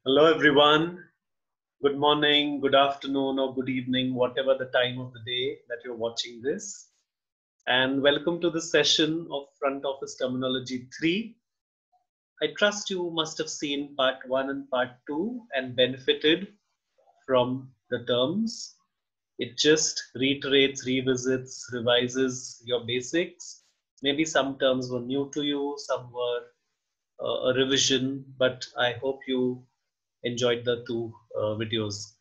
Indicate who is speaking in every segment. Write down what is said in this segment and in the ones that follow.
Speaker 1: Hello, everyone. Good morning, good afternoon, or good evening, whatever the time of the day that you're watching this. And welcome to the session of Front Office Terminology 3. I trust you must have seen part 1 and part 2 and benefited from the terms. It just reiterates, revisits, revises your basics. Maybe some terms were new to you, some were a revision, but I hope you enjoyed the two videos.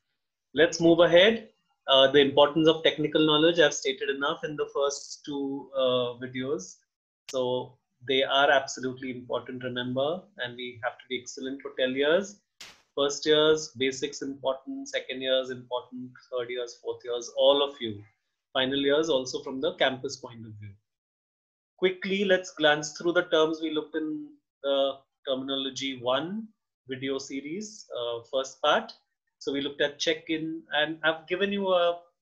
Speaker 1: Let's move ahead. The importance of technical knowledge, I've stated enough in the first two videos. So they are absolutely important, remember, and we have to be excellent for 10 years. First years, basics important, second years important, third years, fourth years, all of you. Final years also from the campus point of view. Quickly, let's glance through the terms we looked in the terminology 1 video series, first part. So we looked at check-in, and I've given you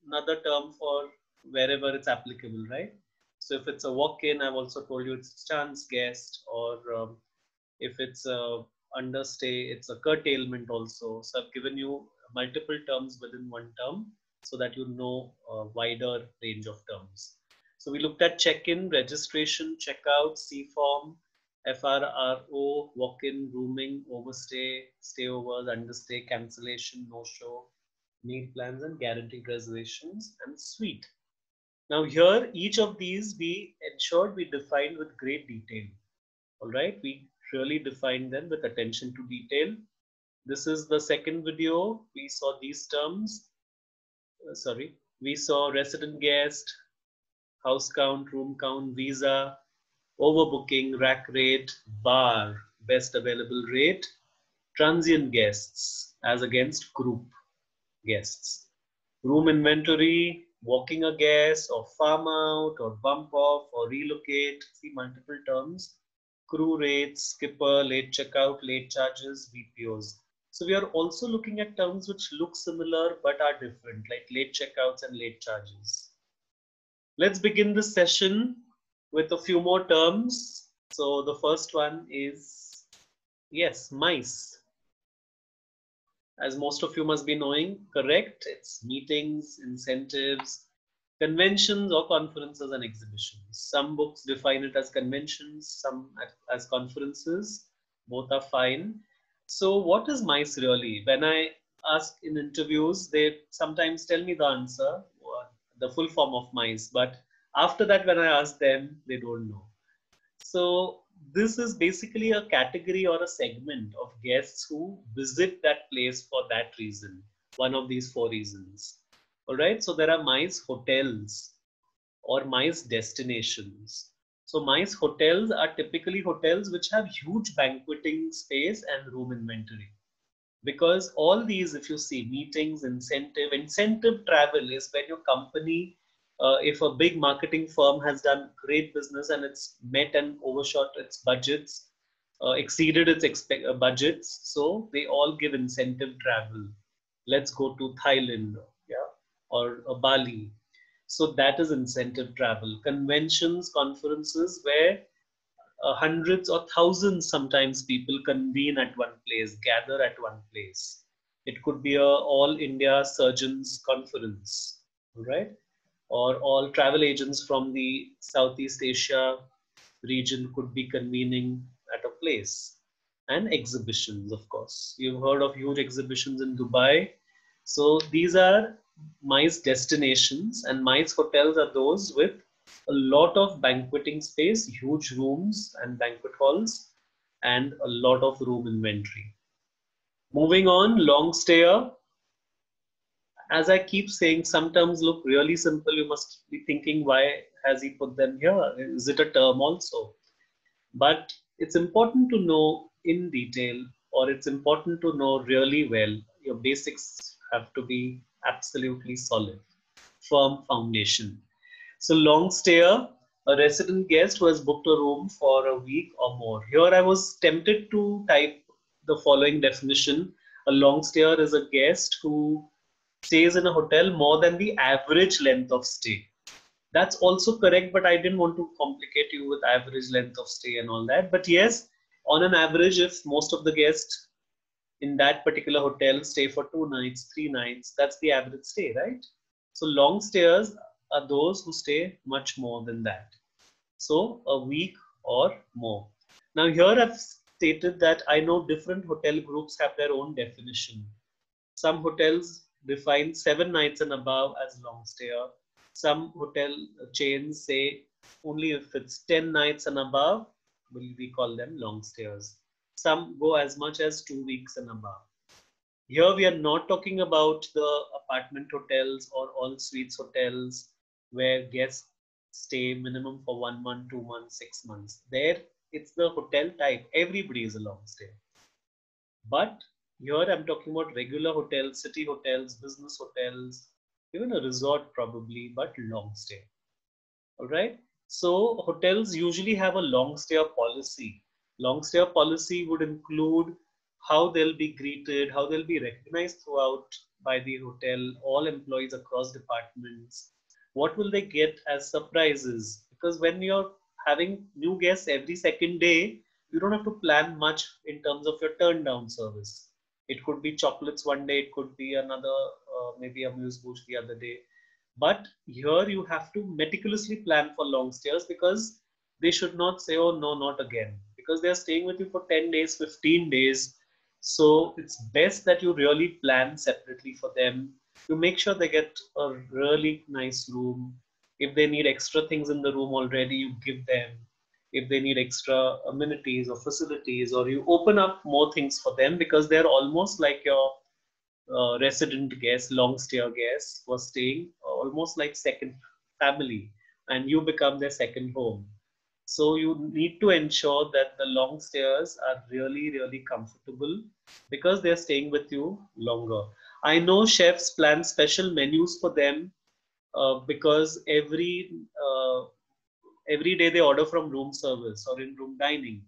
Speaker 1: another term for wherever it's applicable, right? So if it's a walk-in, I've also told you it's chance guest, or if it's a understay, it's a curtailment also. So I've given you multiple terms within one term so that you know a wider range of terms. So we looked at check-in, registration, checkout, C-form, FRRO, walk-in, rooming, overstay, stayovers, understay, cancellation, no-show, meal plans, and guaranteed reservations, and suite. Now here, each of these we ensured we defined with great detail. All right, we really defined them with attention to detail. This is the second video. We saw these terms. We saw resident guest, house count, room count, visa, overbooking, rack rate, bar, best available rate, transient guests as against group guests, room inventory, walking a guest, or farm out, or bump off, or relocate, see multiple terms, crew rates, skipper, late checkout, late charges, VPOs. So we are also looking at terms which look similar but are different, like late checkouts and late charges. Let's begin this session with a few more terms. So the first one is, yes, MICE. As most of you must be knowing, correct? It's meetings, incentives, conventions or conferences and exhibitions. Some books define it as conventions, some as conferences. Both are fine. So what is MICE really? When I ask in interviews, they sometimes tell me the answer, the full form of MICE, but after that, when I ask them, they don't know. So this is basically a category or a segment of guests who visit that place for that reason, one of these four reasons. All right, so there are MICE hotels or MICE destinations. So MICE hotels are typically hotels which have huge banqueting space and room inventory. Because all these, if you see, meetings, incentive travel is when your company, if a big marketing firm has done great business and it's met and overshot its budgets, exceeded its budgets, so they all give incentive travel. Let's go to Thailand, yeah, or Bali. So that is incentive travel. Conventions, conferences where hundreds or thousands sometimes people convene at one place, gather at one place. It could be a all India surgeons conference, right? Or all travel agents from the Southeast Asia region could be convening at a place. And exhibitions, of course. You've heard of huge exhibitions in Dubai. So these are MICE destinations, and MICE hotels are those with a lot of banqueting space, huge rooms and banquet halls, and a lot of room inventory. Moving on, long stayer. As I keep saying, some terms look really simple. You must be thinking, why has he put them here? Is it a term also? But it's important to know in detail, or it's important to know really well. Your basics have to be absolutely solid, firm foundation. So long stayer, a resident guest who has booked a room for a week or more. Here I was tempted to type the following definition. A long stayer is a guest who stays in a hotel more than the average length of stay. That's also correct, but I didn't want to complicate you with average length of stay and all that. But yes, on an average, if most of the guests in that particular hotel, stay for 2 nights, 3 nights. That's the average stay, right? So long stayers are those who stay much more than that. So a week or more. Now here I've stated that I know different hotel groups have their own definition. Some hotels define 7 nights and above as long stayer. Some hotel chains say only if it's 10 nights and above, we call them long stayers. Some go as much as 2 weeks and above. Here we are not talking about the apartment hotels or all suites hotels where guests stay minimum for 1 month, 2 months, 6 months. There it's the hotel type. Everybody is a long stay. But here I'm talking about regular hotels, city hotels, business hotels, even a resort probably, but long stay. All right. So hotels usually have a long stay policy. Long stay policy would include how they'll be greeted, how they'll be recognized throughout by the hotel, all employees across departments. What will they get as surprises? Because when you're having new guests every second day, you don't have to plan much in terms of your turn down service. It could be chocolates one day, it could be another, maybe amuse bouche the other day. But here you have to meticulously plan for long stayers because they should not say, oh no, not again. Because they're staying with you for 10 days, 15 days. So it's best that you really plan separately for them. You make sure they get a really nice room. If they need extra things in the room already, you give them. If they need extra amenities or facilities, or you open up more things for them because they're almost like your resident guests, long stay guests were staying almost like second family, and you become their second home. So you need to ensure that the long stayers are really, really comfortable because they're staying with you longer. I know chefs plan special menus for them because every day they order from room service or in room dining.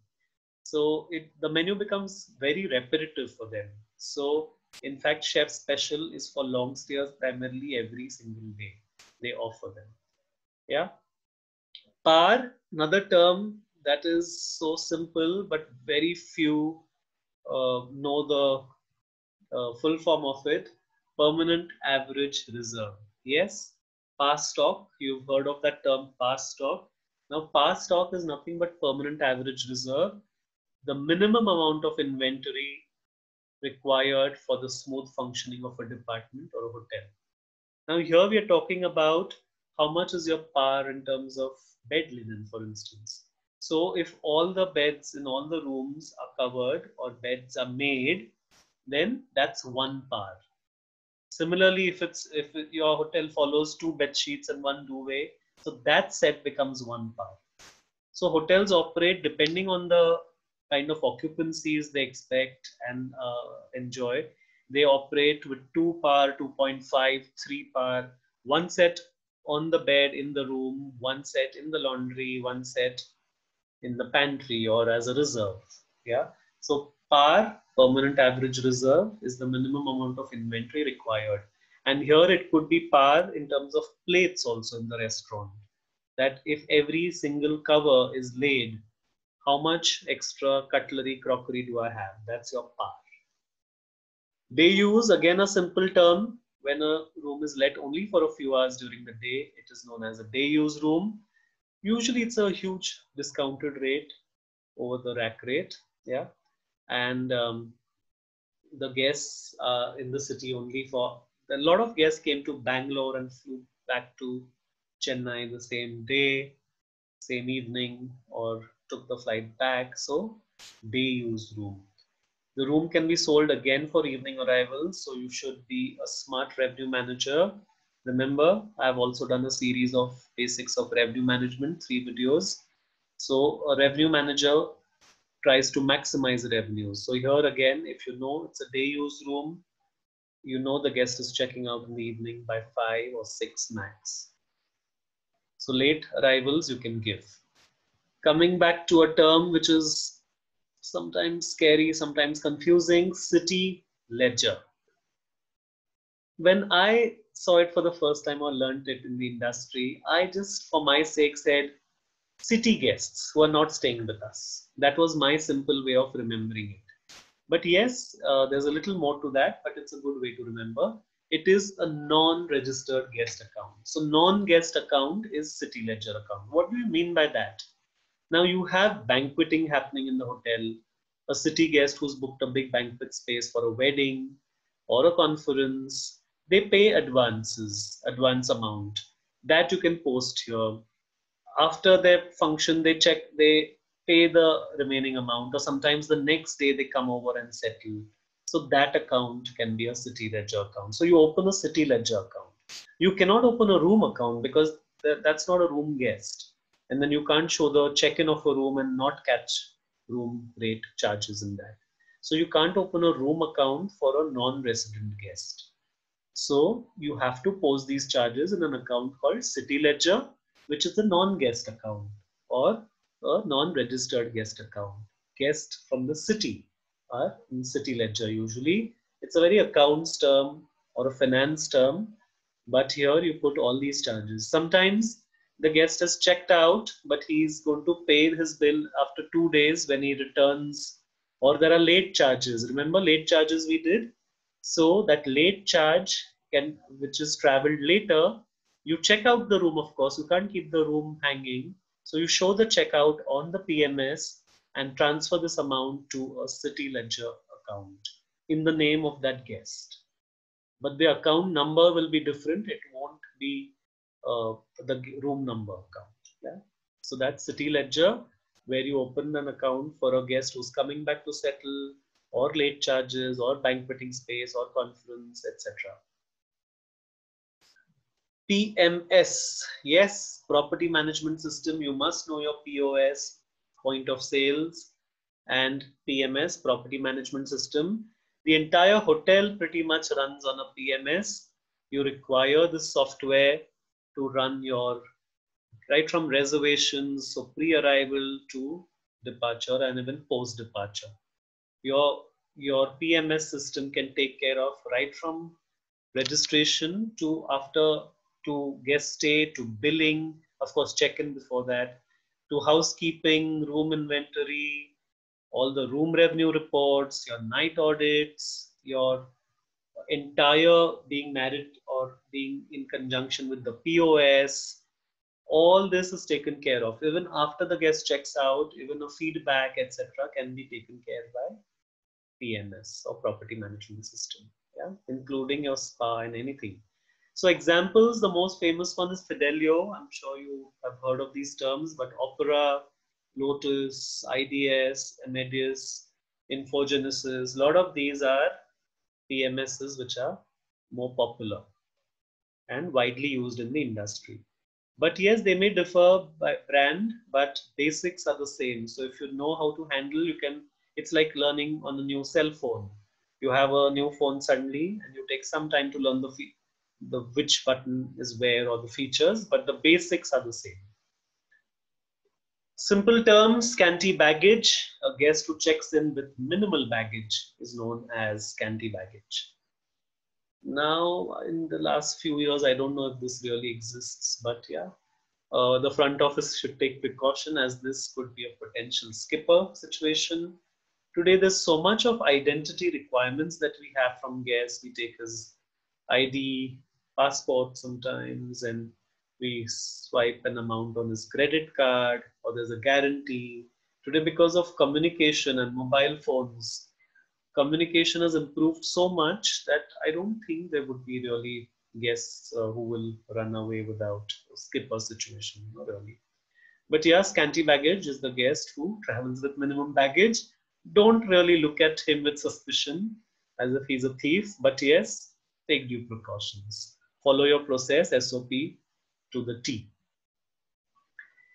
Speaker 1: So the menu becomes very repetitive for them. So in fact, chef special is for long stayers primarily every single day. They offer them. Yeah. PAR, another term that is so simple, but very few know the full form of it. Permanent average reserve. Yes. PAR stock. You've heard of that term, PAR stock. Now, PAR stock is nothing but permanent average reserve, the minimum amount of inventory required for the smooth functioning of a department or a hotel. Now here we are talking about how much is your PAR in terms of bed linen, for instance. So if all the beds in all the rooms are covered or beds are made, then that's 1 PAR. Similarly, if your hotel follows 2 bed sheets and 1 duvet, so that set becomes 1 PAR. So hotels operate depending on the kind of occupancies they expect and enjoy. They operate with 2 PAR, 2.5, 3 PAR, one set on the bed in the room, one set in the laundry, one set in the pantry or as a reserve. Yeah. So PAR, permanent average reserve, is the minimum amount of inventory required. And here it could be PAR in terms of plates also in the restaurant. That if every single cover is laid, how much extra cutlery, crockery do I have? That's your PAR. Day use, again a simple term. When a room is let only for a few hours during the day, it is known as a day use room. Usually it's a huge discounted rate over the rack rate. Yeah. And the guests in the city only for, a lot of guests came to Bangalore and flew back to Chennai the same day, same evening, or took the flight back. So day use room. The room can be sold again for evening arrivals. So you should be a smart revenue manager. Remember, I've also done a series of basics of revenue management, 3 videos. So a revenue manager tries to maximize revenues. So here again, if you know it's a day use room, you know the guest is checking out in the evening by 5 or 6 max. So late arrivals you can give. Coming back to a term which is sometimes scary, sometimes confusing, city ledger. When I saw it for the first time or learned it in the industry, I just for my sake said city guests who are not staying with us. That was my simple way of remembering it. But yes, there's a little more to that, but it's a good way to remember. It is a non-registered guest account. So non-guest account is city ledger account. What do you mean by that? Now you have banqueting happening in the hotel, a city guest who's booked a big banquet space for a wedding or a conference. They pay advance amount that you can post here. After their function, they pay the remaining amount, or sometimes the next day they come over and settle. So that account can be a city ledger account. So you open a city ledger account. You cannot open a room account because that's not a room guest. And then you can't show the check-in of a room and not catch room rate charges in that. So you can't open a room account for a non-resident guest. So you have to post these charges in an account called City Ledger, which is a non-guest account or a non-registered guest account. Guest from the city are in City Ledger usually. It's a very accounts term or a finance term, but here you put all these charges. Sometimes the guest has checked out, but he's going to pay his bill after 2 days when he returns, or there are late charges. Remember late charges we did? So that late charge which is traveled later, you check out the room, of course, you can't keep the room hanging. So you show the checkout on the PMS and transfer this amount to a city ledger account in the name of that guest. But the account number will be different. It won't be the room number account. Yeah. So that's city ledger, where you open an account for a guest who's coming back to settle, or late charges, or banqueting space, or conference, etc. PMS, yes, property management system. You must know your POS, point of sales, and PMS, property management system. The entire hotel pretty much runs on a PMS. You require this software to run your, right from reservations, so pre-arrival to departure and even post-departure. Your PMS system can take care of right from registration to after, to guest stay, to billing, of course check-in before that, to housekeeping, room inventory, all the room revenue reports, your night audits, your entire being married or being in conjunction with the POS. All this is taken care of. Even after the guest checks out, even a feedback, etc., can be taken care by PMS or property management system, yeah, including your spa and anything. So examples, the most famous one is Fidelio. I'm sure you have heard of these terms, but Opera, Lotus, IDS, Amadeus, Infogenesis, a lot of these are PMSs which are more popular and widely used in the industry. But yes, they may differ by brand, but basics are the same. So if you know how to handle, you can, it's like learning on a new cell phone. You have a new phone suddenly and you take some time to learn the which button is where or the features, but the basics are the same. Simple terms, scanty baggage. A guest who checks in with minimal baggage is known as scanty baggage. Now, in the last few years, I don't know if this really exists, but yeah, the front office should take precaution, as this could be a potential skipper situation. Today, there's so much of identity requirements that we have from guests. We take his ID, passport sometimes, and we swipe an amount on his credit card, or there's a guarantee. Today, because of communication and mobile phones, communication has improved so much that I don't think there would be really guests who will run away without a skipper situation, not really. But yeah, scanty baggage is the guest who travels with minimum baggage. Don't really look at him with suspicion as if he's a thief, but yes, take due precautions. Follow your process, SOP to the T.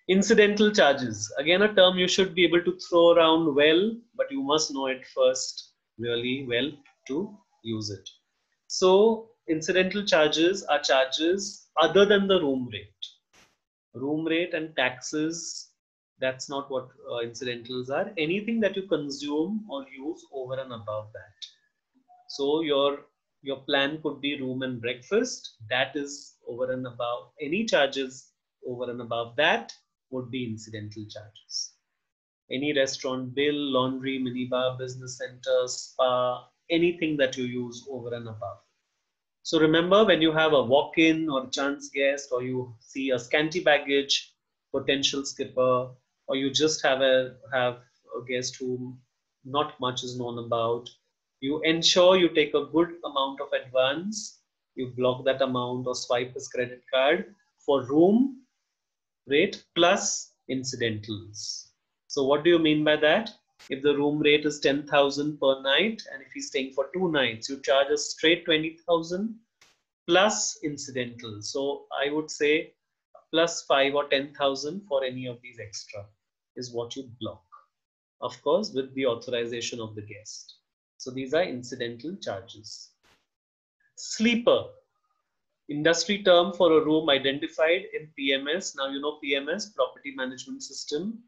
Speaker 1: Incidental charges, again a term you should be able to throw around well, but you must know it first really well to use it. So incidental charges are charges other than the room rate. Room rate and taxes, that's not what incidentals are. Anything that you consume or use over and above that. So your plan could be room and breakfast. That is over and above. Any charges over and above that would be incidental charges. Any restaurant bill, laundry, minibar, business center, spa, anything that you use over and above. So remember, when you have a walk-in or chance guest, or you see a scanty baggage potential skipper, or you just have a guest whom not much is known about, you ensure you take a good amount of advance, you block that amount or swipe his credit card for room rate plus incidentals. So what do you mean by that? If the room rate is 10,000 per night, and if he's staying for 2 nights, you charge a straight 20,000 plus incidental. So I would say plus 5 or 10,000 for any of these extra is what you block. Of course, with the authorization of the guest. So these are incidental charges. Sleeper, industry term for a room identified in PMS. Now you know PMS, Property Management System,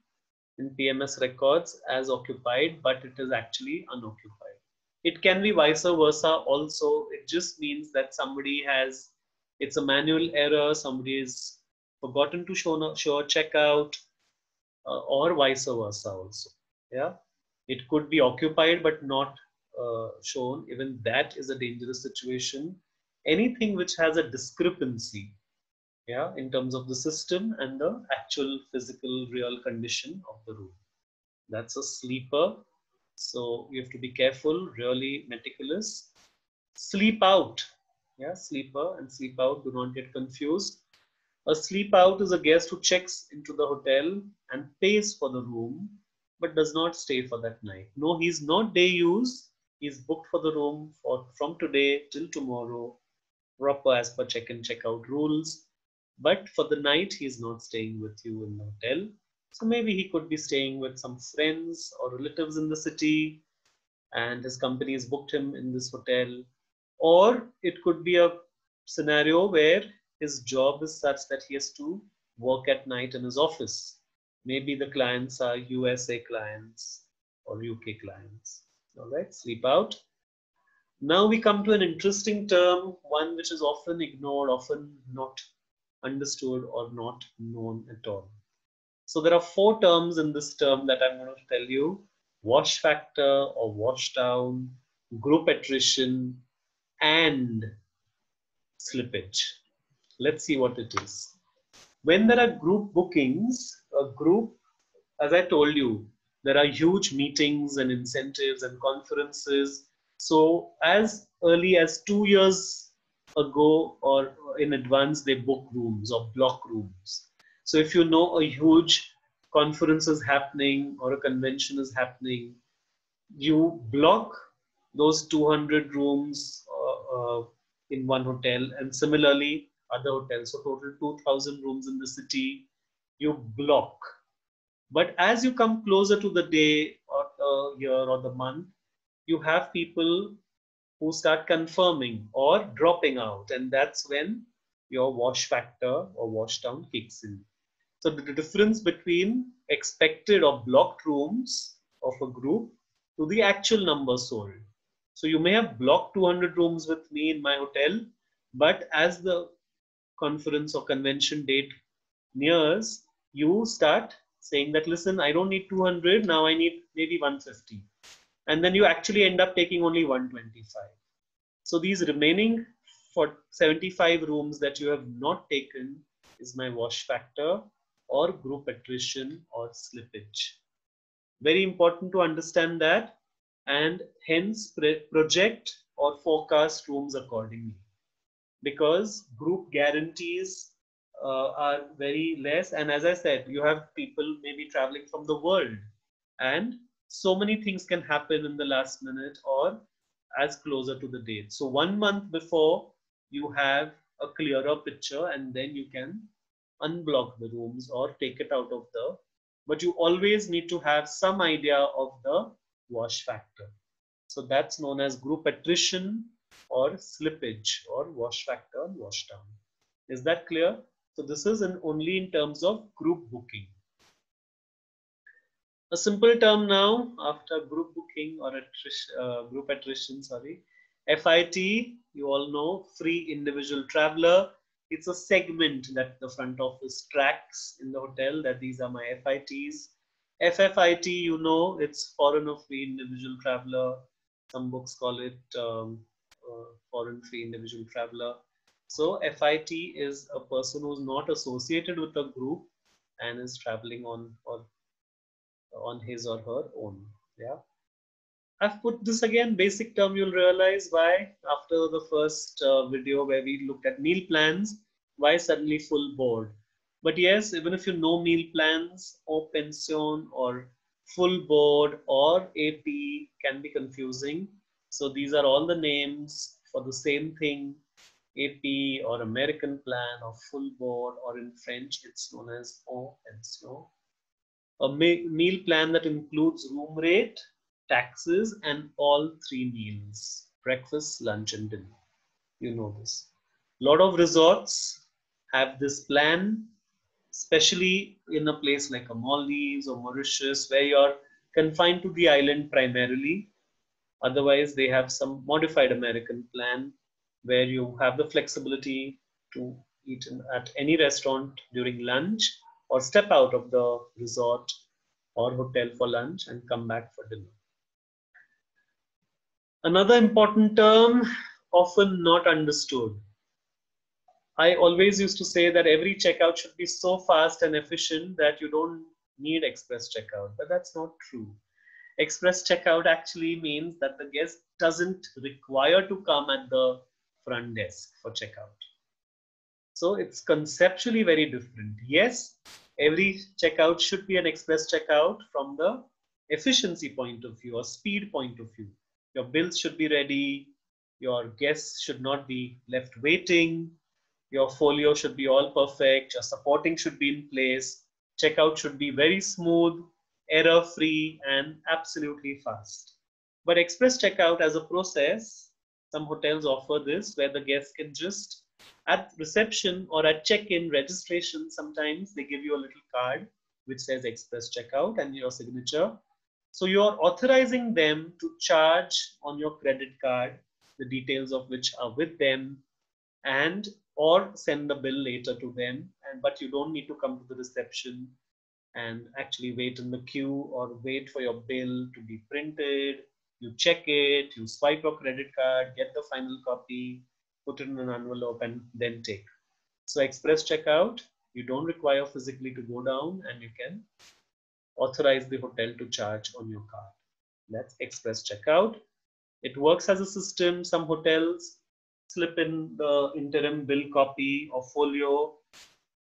Speaker 1: in PMS records as occupied, but it is actually unoccupied. It can be vice versa also. It just means that somebody has, it's a manual error, somebody has forgotten to show a checkout, or vice versa also. Yeah, it could be occupied but not shown. Even that is a dangerous situation. Anything which has a discrepancy, yeah, in terms of the system and the actual physical real condition of the room, that's a sleeper. So you have to be careful, really meticulous. Sleep out, yeah, sleeper and sleep out, do not get confused. A sleep out is a guest who checks into the hotel and pays for the room but does not stay for that night. No, he's not day use. He's booked for the room from today till tomorrow, proper as per check-in check-out rules. But for the night, he's not staying with you in the hotel. So maybe he could be staying with some friends or relatives in the city, and his company has booked him in this hotel. Or it could be a scenario where his job is such that he has to work at night in his office. Maybe the clients are USA clients or UK clients. All right, sleep out. Now we come to an interesting term, one which is often ignored, often not understood, or not known at all. So there are four terms in this term that I'm going to tell you: wash factor or wash down, group attrition, and slippage. Let's see what it is. When there are group bookings, a group, as I told you, there are huge meetings and incentives and conferences. So as early as 2 years ago or in advance, they book rooms or block rooms. So if you know a huge conference is happening or a convention is happening, you block those 200 rooms in one hotel, and similarly other hotels. So total 2,000 rooms in the city, you block. But as you come closer to the day or the year or the month, you have people who start confirming or dropping out, and that's when your wash factor or wash down kicks in. So the difference between expected or blocked rooms of a group to the actual number sold. So you may have blocked 200 rooms with me in my hotel, but as the conference or convention date nears, you start saying that, listen, I don't need 200, now I need maybe 150. And then you actually end up taking only 125. So these remaining for 75 rooms that you have not taken is my wash factor or group attrition or slippage. Very important to understand that, and hence project or forecast rooms accordingly, because group guarantees are very less. And as I said, you have people maybe traveling from the world, and so many things can happen in the last minute or as closer to the date. So 1 month before, you have a clearer picture, and then you can unblock the rooms or take it out of the, but you always need to have some idea of the wash factor. So that's known as group attrition or slippage or wash factor and wash down. Is that clear? So this is only in terms of group booking. A simple term now after group booking or group attrition, sorry. FIT, you all know, free individual traveler. It's a segment that the front office tracks in the hotel, that these are my FITs. FFIT, you know, it's foreign or free individual traveler. Some books call it foreign free individual traveler. So FIT is a person who's not associated with a group and is traveling on his or her own. Yeah. I've put this again, basic term, you'll realize why after the first video where we looked at meal plans, why suddenly full board. But yes, even if you know meal plans or pension or full board or AP can be confusing. So these are all the names for the same thing, AP or American plan or full board, or in French it's known as en pension. A meal plan that includes room rate, taxes, and all three meals, breakfast, lunch, and dinner. You know this. A lot of resorts have this plan, especially in a place like a Maldives or Mauritius, where you're confined to the island primarily. Otherwise, they have some modified American plan where you have the flexibility to eat at any restaurant during lunch or step out of the resort or hotel for lunch and come back for dinner. Another important term, often not understood. I always used to say that every checkout should be so fast and efficient that you don't need express checkout, but that's not true. Express checkout actually means that the guest doesn't require to come at the front desk for checkout. So it's conceptually very different. Yes, every checkout should be an express checkout from the efficiency point of view or speed point of view. Your bills should be ready. Your guests should not be left waiting. Your folio should be all perfect. Your supporting should be in place. Checkout should be very smooth, error-free, and absolutely fast. But express checkout as a process, some hotels offer this where the guest can just at reception or at check-in registration, sometimes they give you a little card which says express checkout and your signature. So you're authorizing them to charge on your credit card, the details of which are with them, and or send the bill later to them. And but you don't need to come to the reception and actually wait in the queue or wait for your bill to be printed. You check it, you swipe your credit card, get the final copy, put it in an envelope, and then take. So express checkout, you don't require physically to go down and you can authorize the hotel to charge on your card. That's express checkout. It works as a system. Some hotels slip in the interim bill copy or folio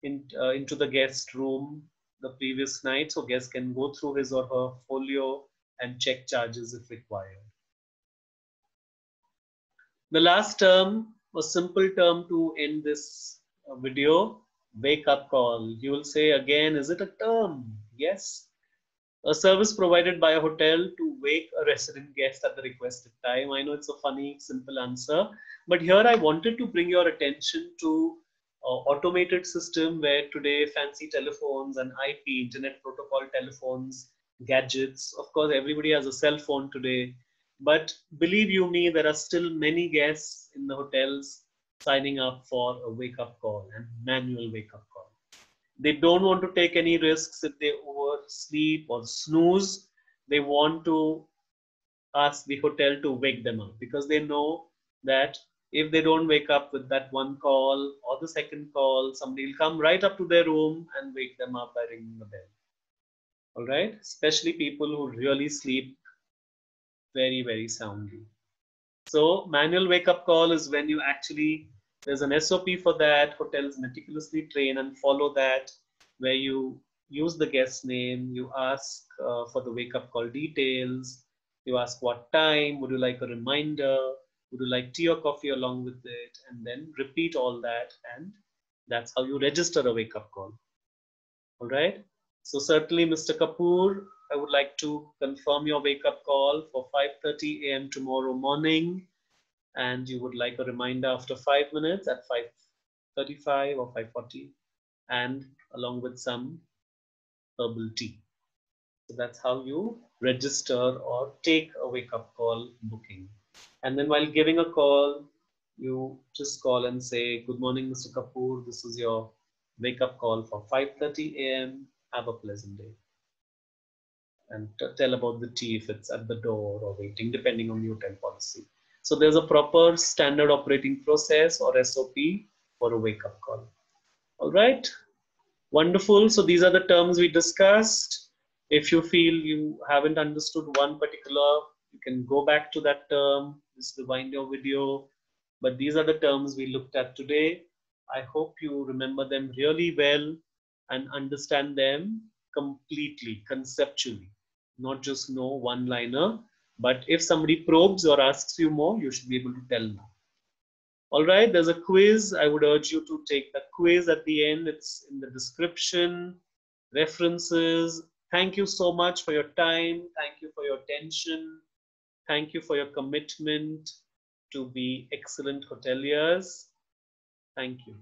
Speaker 1: into the guest room the previous night, so guest can go through his or her folio and check charges if required. The last term, a simple term to end this video, wake up call. You will say again, is it a term? Yes. A service provided by a hotel to wake a resident guest at the requested time. I know it's a funny, simple answer, but here I wanted to bring your attention to automated system where today fancy telephones and IP, internet protocol telephones, gadgets, of course, everybody has a cell phone today. But believe you me, there are still many guests in the hotels signing up for a wake up call and manual wake up call. They don't want to take any risks if they oversleep or snooze. They want to ask the hotel to wake them up because they know that if they don't wake up with that one call or the second call, somebody will come right up to their room and wake them up by ringing the bell. All right, especially people who really sleep very, very soundly. So manual wake up call is when you actually, there's an SOP for that. Hotels meticulously train and follow that, where you use the guest name, you ask for the wake up call details, you ask what time, would you like a reminder, would you like tea or coffee along with it, and then repeat all that, and that's how you register a wake up call. All right. So certainly, Mr. Kapoor, I would like to confirm your wake up call for 5:30 a.m. tomorrow morning, and you would like a reminder after 5 minutes at 5:35 or 5:40, and along with some herbal tea. So that's how you register or take a wake up call booking. And then while giving a call, you just call and say, good morning, Mr. Kapoor. This is your wake up call for 5:30 a.m. Have a pleasant day. and tell about the tea if it's at the door or waiting, depending on your hotel policy. So there's a proper standard operating process or SOP for a wake-up call. All right, wonderful. So these are the terms we discussed. If you feel you haven't understood one particular, you can go back to that term, just rewind your video. But these are the terms we looked at today. I hope you remember them really well and understand them completely, conceptually, not just know one-liner. But if somebody probes or asks you more, you should be able to tell them. All right, there's a quiz. I would urge you to take the quiz at the end. It's in the description, references. Thank you so much for your time. Thank you for your attention. Thank you for your commitment to be excellent hoteliers. Thank you.